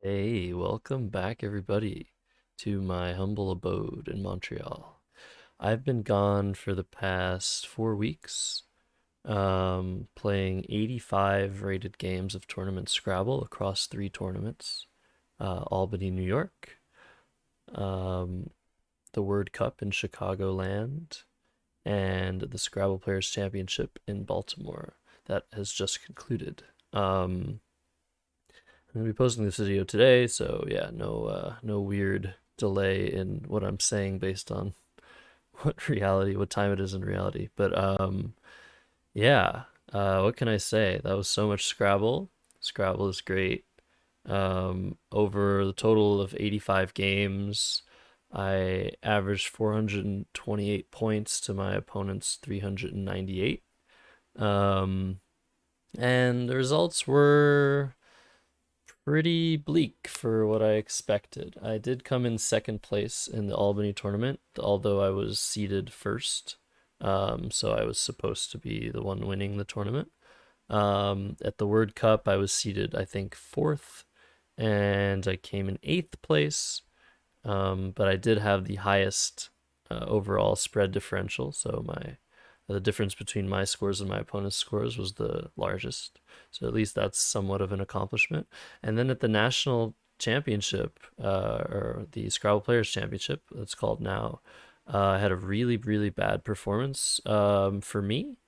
Hey, welcome back, everybody, to my humble abode in Montreal. I've been gone for the past 4 weeks, playing 85 rated games of tournament Scrabble across three tournaments: Albany, New York, um, the Word Cup in Chicagoland, and the Scrabble Players Championship in Baltimore that has just concluded. I'm gonna be posting this video today, so yeah, no weird delay in what I'm saying based on what time it is in reality. But yeah, what can I say? That was so much Scrabble. Scrabble is great. Over the total of 85 games, I averaged 428 points to my opponent's 398. Um, and the results were pretty bleak for what I expected. I did come in second place in the Albany tournament, although I was seeded first. So I was supposed to be the one winning the tournament. At the Word Cup, I was seeded, I think, fourth, and I came in eighth place. But I did have the highest overall spread differential, so my the difference between my scores and my opponent's scores was the largest. So at least that's somewhat of an accomplishment. And then at the national championship, or the Scrabble Players Championship, it's called now, I had a really, really bad performance. For me,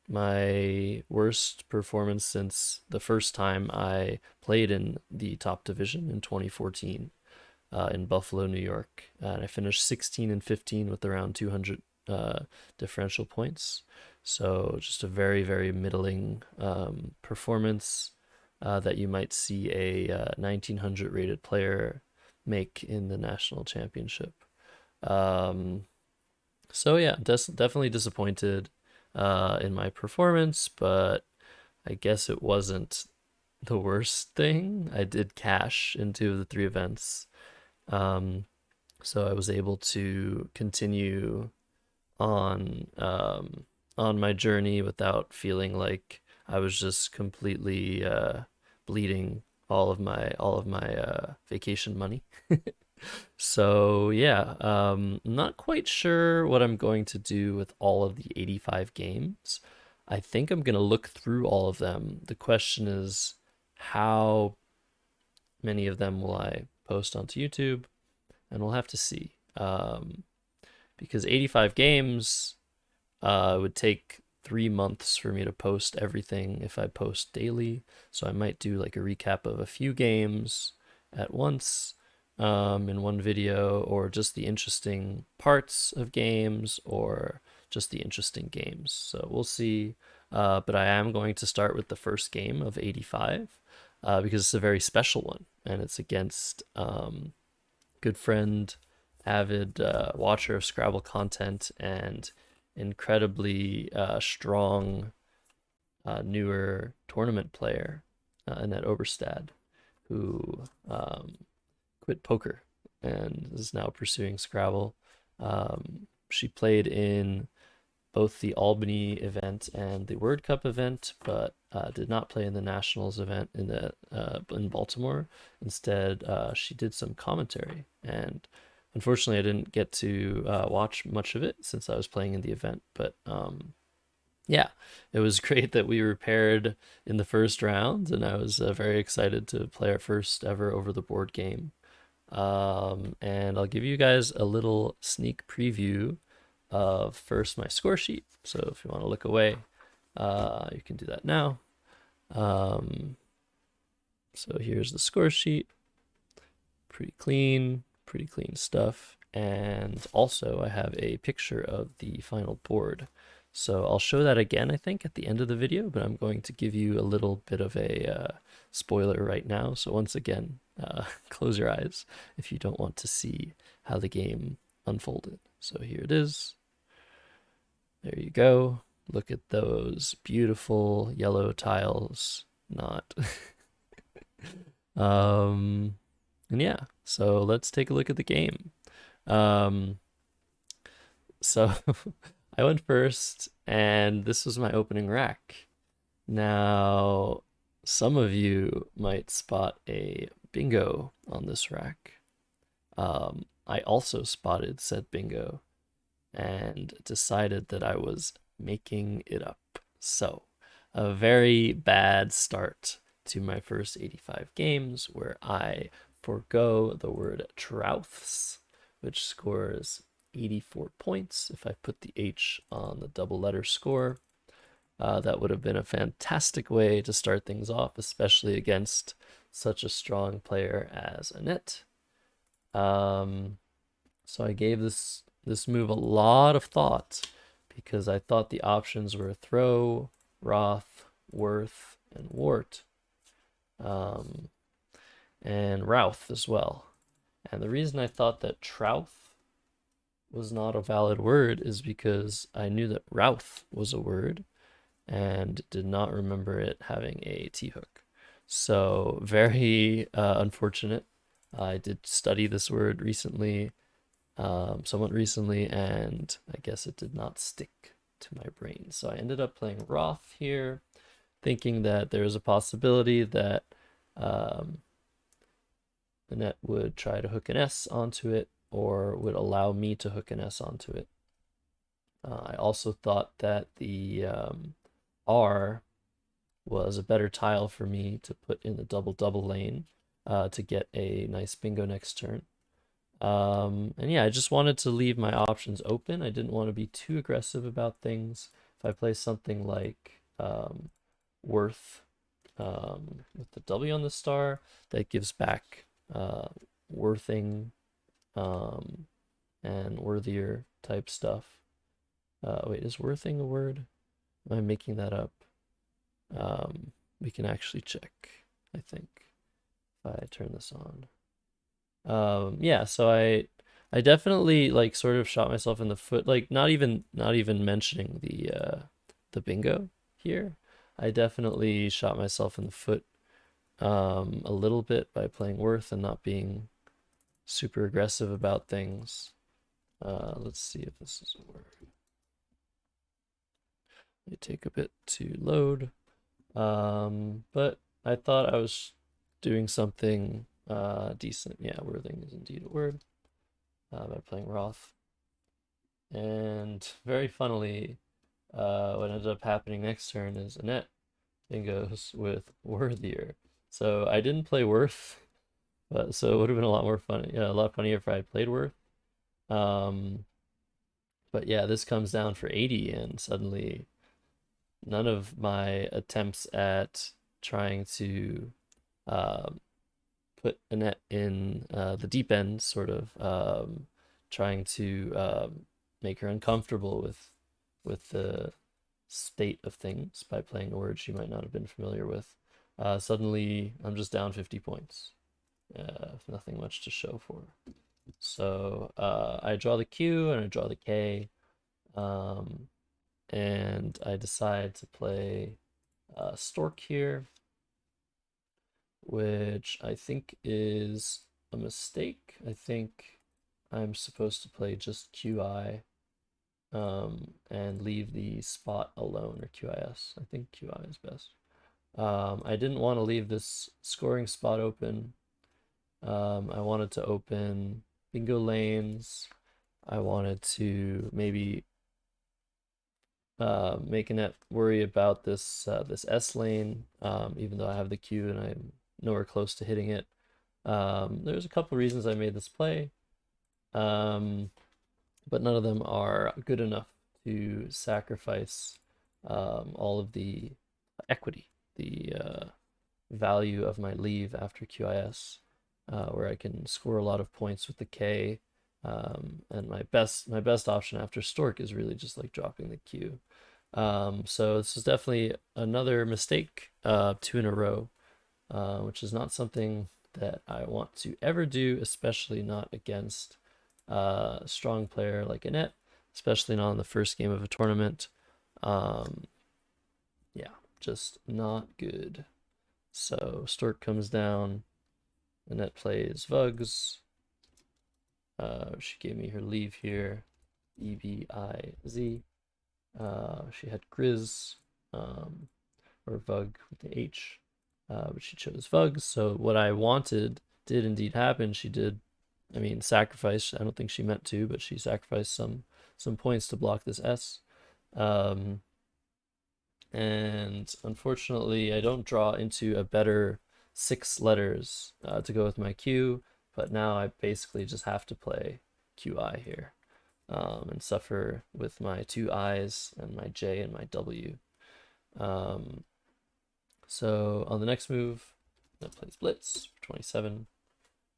my worst performance since the first time I played in the top division in 2014 in Buffalo, New York. And I finished 16 and 15 with around 200 differential points. So just a very, very middling performance that you might see a 1900 rated player make in the national championship. Um, so yeah, definitely disappointed in my performance, but I guess it wasn't the worst thing. I did cash into the three events, um, so I was able to continue on my journey without feeling like I was just completely bleeding all of my vacation money. So yeah, I'm not quite sure what I'm going to do with all of the 85 games. I think I'm gonna look through all of them. The question is, how many of them will I post onto YouTube? And we'll have to see. Because 85 games would take 3 months for me to post everything if I post daily. So I might do like a recap of a few games at once in one video, or just the interesting parts of games, or just the interesting games. So we'll see. But I am going to start with the first game of 85 because it's a very special one, and it's against good friend, avid watcher of Scrabble content, and incredibly strong newer tournament player, Annette Obrestad, who quit poker and is now pursuing Scrabble. She played in both the Albany event and the Word Cup event, but did not play in the Nationals event in Baltimore. Instead, she did some commentary, and unfortunately, I didn't get to watch much of it since I was playing in the event. But yeah, it was great that we were paired in the first round, and I was very excited to play our first ever over the board game. And I'll give you guys a little sneak preview of first my score sheet. So if you want to look away, you can do that now. Um, so here's the score sheet. Pretty clean stuff. And also I have a picture of the final board. So I'll show that again, I think, at the end of the video, but I'm going to give you a little bit of a spoiler right now. So once again, close your eyes if you don't want to see how the game unfolded. So here it is. There you go. Look at those beautiful yellow tiles. Not. um, and yeah, so let's take a look at the game. Um, so I went first, and this was my opening rack. Now, some of you might spot a bingo on this rack. I also spotted said bingo and decided that I was making it up. So, a very bad start to my first 85 games where I forego the word trouths, which scores 84 points. If I put the H on the double letter score, that would have been a fantastic way to start things off, especially against such a strong player as Annette. So I gave this move a lot of thought because I thought the options were throw, Roth, Worth, and Wart, and Routh as well. And the reason I thought that Trouth was not a valid word is because I knew that Routh was a word and did not remember it having a T-hook. So very unfortunate. I did study this word recently, somewhat recently, and I guess it did not stick to my brain. So I ended up playing Roth here, thinking that there was a possibility that Annette would try to hook an S onto it or would allow me to hook an S onto it. I also thought that the R was a better tile for me to put in the double-double lane to get a nice bingo next turn. And yeah, I just wanted to leave my options open. I didn't want to be too aggressive about things. If I play something like Worth with the W on the star, that gives back worthing and worthier type stuff. Wait, is worthing a word? Am I making that up? We can actually check, I think, if I turn this on. Yeah, so I definitely like sort of shot myself in the foot, like not even mentioning the bingo here. I definitely shot myself in the foot a little bit by playing Worth and not being super aggressive about things. Let's see if this is a word. It take a bit to load. But I thought I was doing something decent. Yeah, worthing is indeed a word. By playing Roth. And very funnily, what ended up happening next turn is Annette bingos with Worthier. So I didn't play Worth, but so it would have been a lot more fun. Yeah, a lot funnier if I had played Worth. Um, but yeah, this comes down for 80, and suddenly none of my attempts at trying to put Annette in the deep end, sort of trying to make her uncomfortable with the state of things by playing a word she might not have been familiar with. Suddenly, I'm just down 50 points, with nothing much to show for. So I draw the Q and I draw the K, and I decide to play Stork here, which I think is a mistake. I think I'm supposed to play just QI and leave the spot alone, or QIS. I think QI is best. I didn't want to leave this scoring spot open. I wanted to open bingo lanes. I wanted to maybe make Annette worry about this this S lane, even though I have the Q and I'm nowhere close to hitting it. There's a couple reasons I made this play, but none of them are good enough to sacrifice all of the equity, the value of my leave after QIS, where I can score a lot of points with the K. And my best option after Stork is really just like dropping the Q. So this is definitely another mistake, two in a row, which is not something that I want to ever do, especially not against a strong player like Annette, especially not in the first game of a tournament. Yeah, just not good. So Stork comes down, Annette plays Vugs. She gave me her leave here, EBIZ. She had Grizz, or Vug with the H, but she chose Vugs. So what I wanted did indeed happen. She did, I mean, sacrifice. I don't think she meant to, but she sacrificed some points to block this S. Um, and unfortunately, I don't draw into a better 6 letters to go with my Q, but now I basically just have to play QI here and suffer with my 2 I's and my J and my W. Um, so on the next move, that plays Blitz for 27.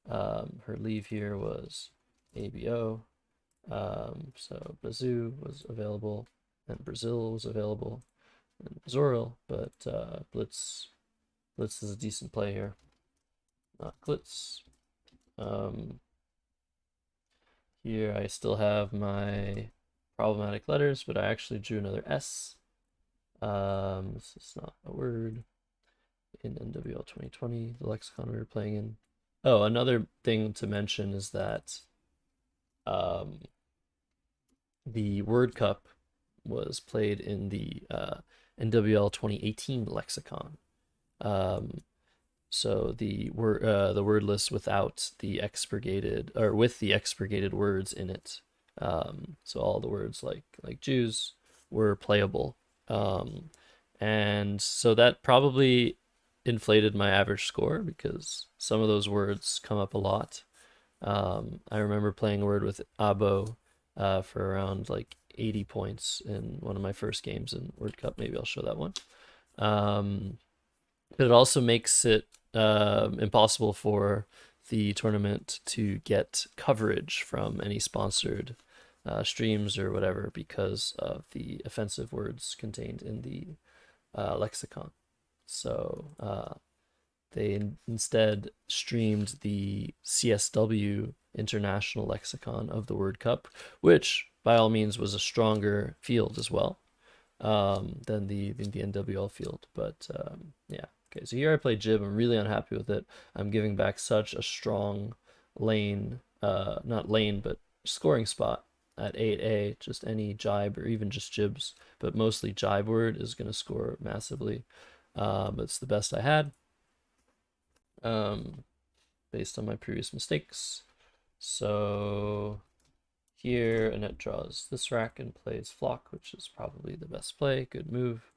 Her leave here was ABO. So Brazil was available, and Brazil was available, and Zoril, but Blitz is a decent play here. Not Glitz. Here I still have my problematic letters, but I actually drew another S. This is not a word in NWL 2020, the lexicon we were playing in. Oh, another thing to mention is that the Word Cup was played in the NWL 2018 lexicon. So the word list without the expurgated or with the expurgated words in it. So all the words like Jews were playable. And so that probably inflated my average score because some of those words come up a lot. I remember playing a word with Abo for around like 80 points in one of my first games in World Cup. Maybe I'll show that one. But it also makes it impossible for the tournament to get coverage from any sponsored streams or whatever because of the offensive words contained in the lexicon. So they instead streamed the CSW International Lexicon of the Word Cup, which by all means was a stronger field as well than the NWL field. But yeah, okay. So here I play Jib. I'm really unhappy with it. I'm giving back such a strong lane, not lane, but scoring spot at 8A. Just any jibe or even just jibs, but mostly jibe word is going to score massively. It's the best I had based on my previous mistakes. So here Annette draws this rack and plays Flock, which is probably the best play. Good move.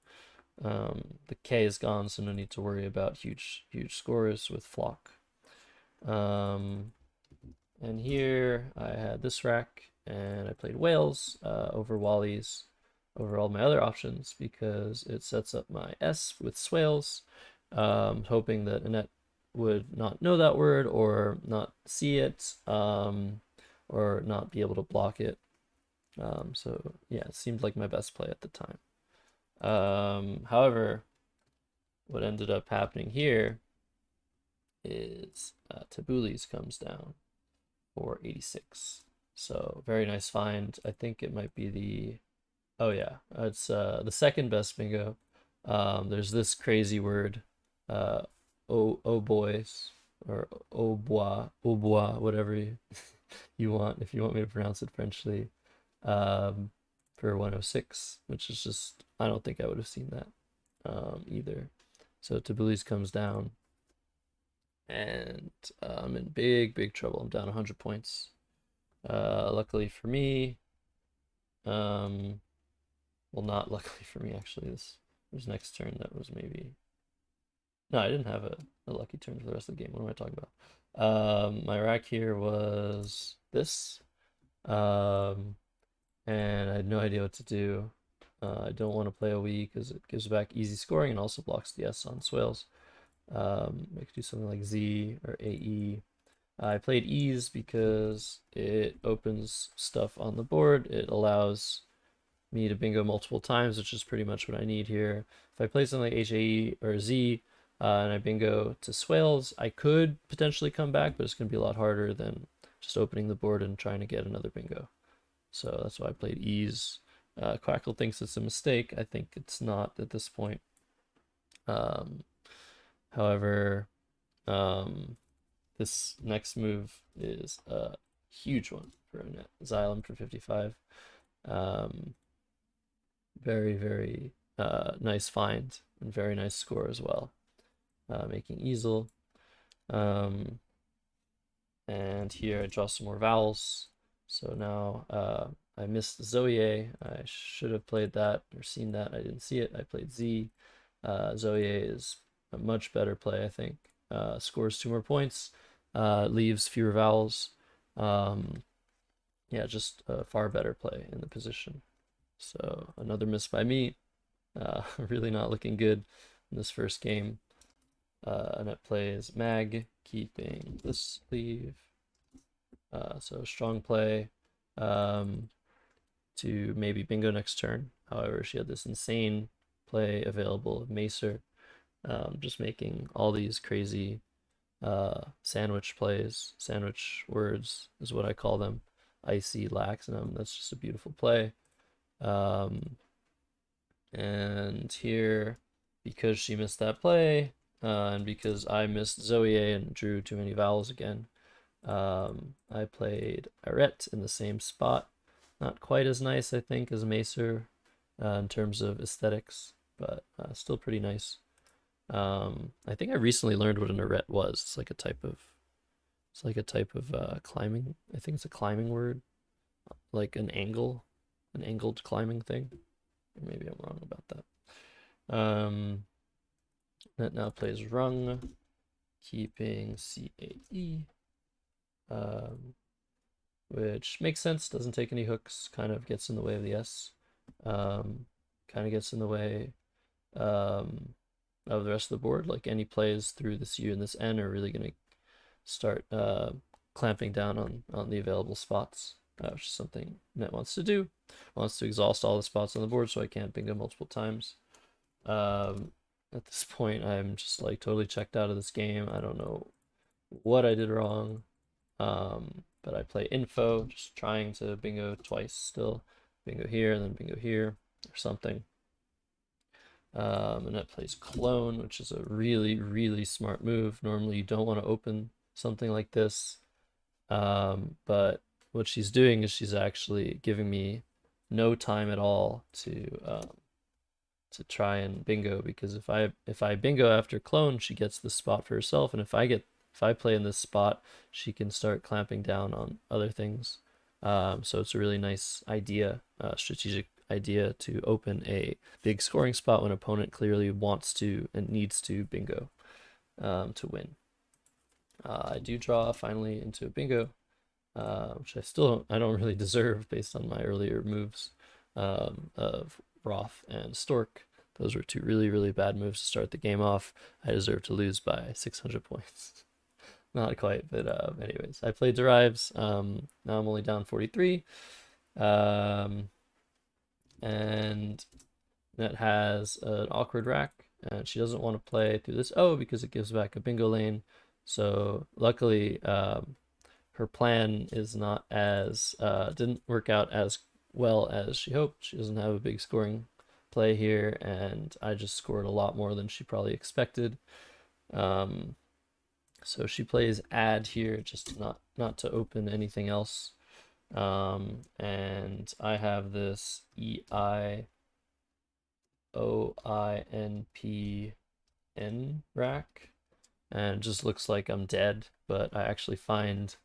The K is gone, so no need to worry about huge scores with Flock. And here I had this rack and I played Whales over Wally's over all my other options because it sets up my S with Swales, hoping that Annette would not know that word or not see it or not be able to block it. So yeah, it seemed like my best play at the time. However, what ended up happening here is Tabulis comes down for 86. So very nice find. I think it might be the, oh yeah, it's the second best bingo. There's this crazy word, oh boys, or au bois, whatever you want, if you want me to pronounce it Frenchly, for 106, which is just, I don't think I would have seen that either. So Tabulis comes down, and I'm in big trouble. I'm down 100 points. Luckily for me, well, not luckily for me, actually. This next turn that was maybe, no, I didn't have a lucky turn for the rest of the game. What am I talking about? My rack here was this, and I had no idea what to do. I don't want to play a Wii because it gives back easy scoring and also blocks the S on swales. I could do something like Z or AE. I played Ease because it opens stuff on the board. It allows me to bingo multiple times, which is pretty much what I need here. If I play something like HAE or Z and I bingo to swales, I could potentially come back, but it's going to be a lot harder than just opening the board and trying to get another bingo. So that's why I played Ease. Quackle thinks it's a mistake. I think it's not at this point. However, this next move is a huge one for Annette. Xylem for 55. Very nice find and very nice score as well. Making easel. And here I draw some more vowels. So now I missed Zoe. I should have played that or seen that. I didn't see it. I played Z. Zoe is a much better play, I think. Scores 2 more points, leaves fewer vowels. Um, yeah, just a far better play in the position. So another miss by me. Really not looking good in this first game. Annette plays Mag, keeping this leave. So strong play to maybe bingo next turn. However, she had this insane play available of Macer, just making all these crazy sandwich plays. Sandwich words is what I call them. Icy, laxinum. That's just a beautiful play. And here, because she missed that play, and because I missed Zoe and drew too many vowels again, I played Annette in the same spot. Not quite as nice, I think, as Macer in terms of aesthetics, but still pretty nice. I think I recently learned what an arete was. It's like a type of climbing. I think it's a climbing word, like an angled climbing thing. Or maybe I'm wrong about that. That now plays rung, keeping CAE, which makes sense. Doesn't take any hooks. Kind of gets in the way of the S. Kind of gets in the way of the rest of the board. Like any plays through this U and this N are really going to start clamping down on the available spots, which is something Net wants to do. Wants to exhaust all the spots on the board so I can't bingo multiple times. At this point, I'm just like totally checked out of this game. I don't know what I did wrong. But I play info, just trying to bingo twice still. Bingo here and then bingo here or something. And that plays clone, which is a really, really smart move. Normally you don't want to open something like this. But what she's doing is she's actually giving me no time at all to try and bingo, because if I bingo after clone, she gets the spot for herself, and if I play in this spot, she can start clamping down on other things. So it's a really nice idea, strategic idea to open a big scoring spot when opponent clearly wants to and needs to bingo to win. I do draw finally into a bingo, which I don't really deserve based on my earlier moves of Roth and Stork. Those were two really, really bad moves to start the game off. I deserve to lose by 600 points. Not quite, but anyways, I played derives. Now I'm only down 43. And that has an awkward rack, and she doesn't want to play through this O because it gives back a bingo lane. So luckily, her plan is not as didn't work out as well as she hoped. She doesn't have a big scoring play here, and I just scored a lot more than she probably expected. So she plays add here, just not to open anything else. And I have this EIOINPN rack, and it just looks like I'm dead, but I actually find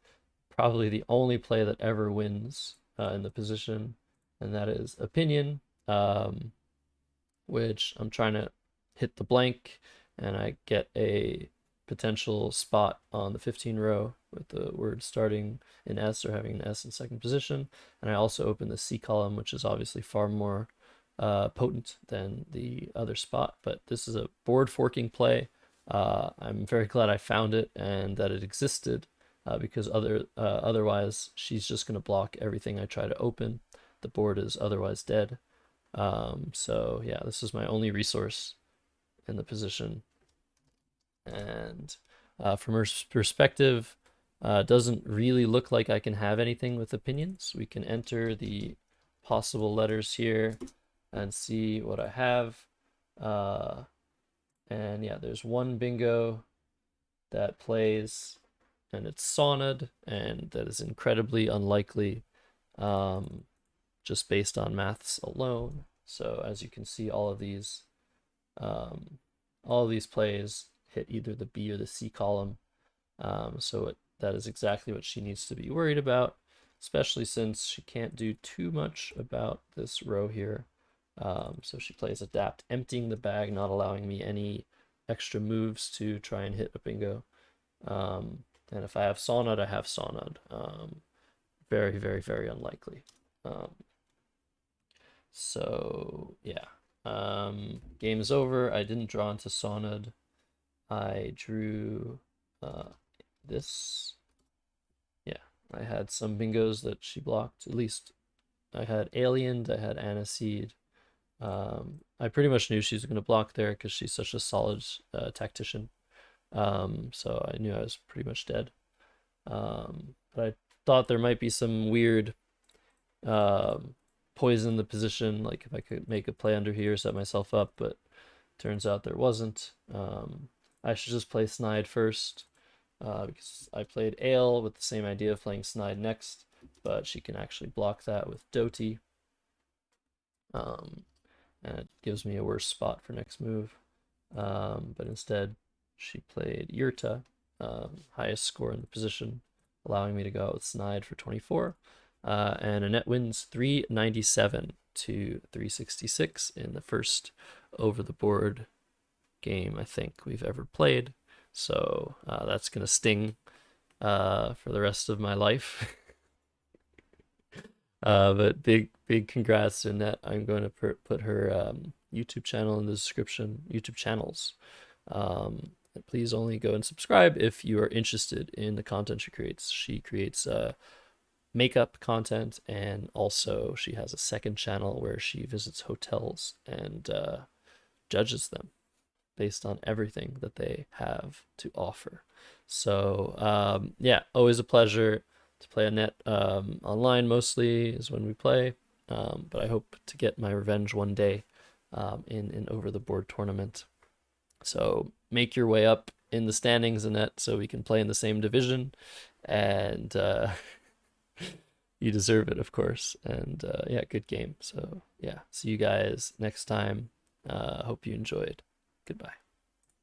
probably the only play that ever wins in the position, and that is opinion, which I'm trying to hit the blank, and I get a potential spot on the 15 row with the word starting in S or having an S in second position. And I also open the C column, which is obviously far more potent than the other spot, but this is a board forking play. I'm very glad I found it and that it existed, because otherwise she's just going to block everything I try to open. The board is otherwise dead. So yeah, this is my only resource in the position. And from her perspective, doesn't really look like I can have anything with opinions. We can enter the possible letters here and see what I have. And yeah, there's one bingo that plays, and it's Saunad, and that is incredibly unlikely, just based on maths alone. So as you can see, all of these plays hit either the B or the C column. So that is exactly what she needs to be worried about, especially since she can't do too much about this row here. So she plays adapt, emptying the bag, not allowing me any extra moves to try and hit a bingo. And if I have Sawnod, I have Sawnod. Very, very, very unlikely. So yeah. Game is over. I didn't draw into Sawnod. I drew this. Yeah, I had some bingos that she blocked. At least I had Aliened, I had Aniseed. I pretty much knew she was going to block there because she's such a solid tactician. So I knew I was pretty much dead. But I thought there might be some weird poison in the position, like if I could make a play under here, set myself up, but turns out there wasn't. I should just play Snide first, because I played Ale with the same idea of playing Snide next, but she can actually block that with Doty. And it gives me a worse spot for next move. But instead, she played Yurta, highest score in the position, allowing me to go out with Snide for 24. And Annette wins 397 to 366 in the first over the board game I think we've ever played. So that's going to sting for the rest of my life. But big congrats to Annette. I'm going to put her YouTube channel in the description, YouTube channels. Please only go and subscribe if you are interested in the content she creates. She creates makeup content, and also she has a second channel where she visits hotels and judges them based on everything that they have to offer. So yeah, always a pleasure to play Annette. Online mostly is when we play, but I hope to get my revenge one day in an over the board tournament. So make your way up in the standings, Annette, so we can play in the same division, and you deserve it, of course. And yeah, good game. So yeah, see you guys next time. Hope you enjoyed. Goodbye.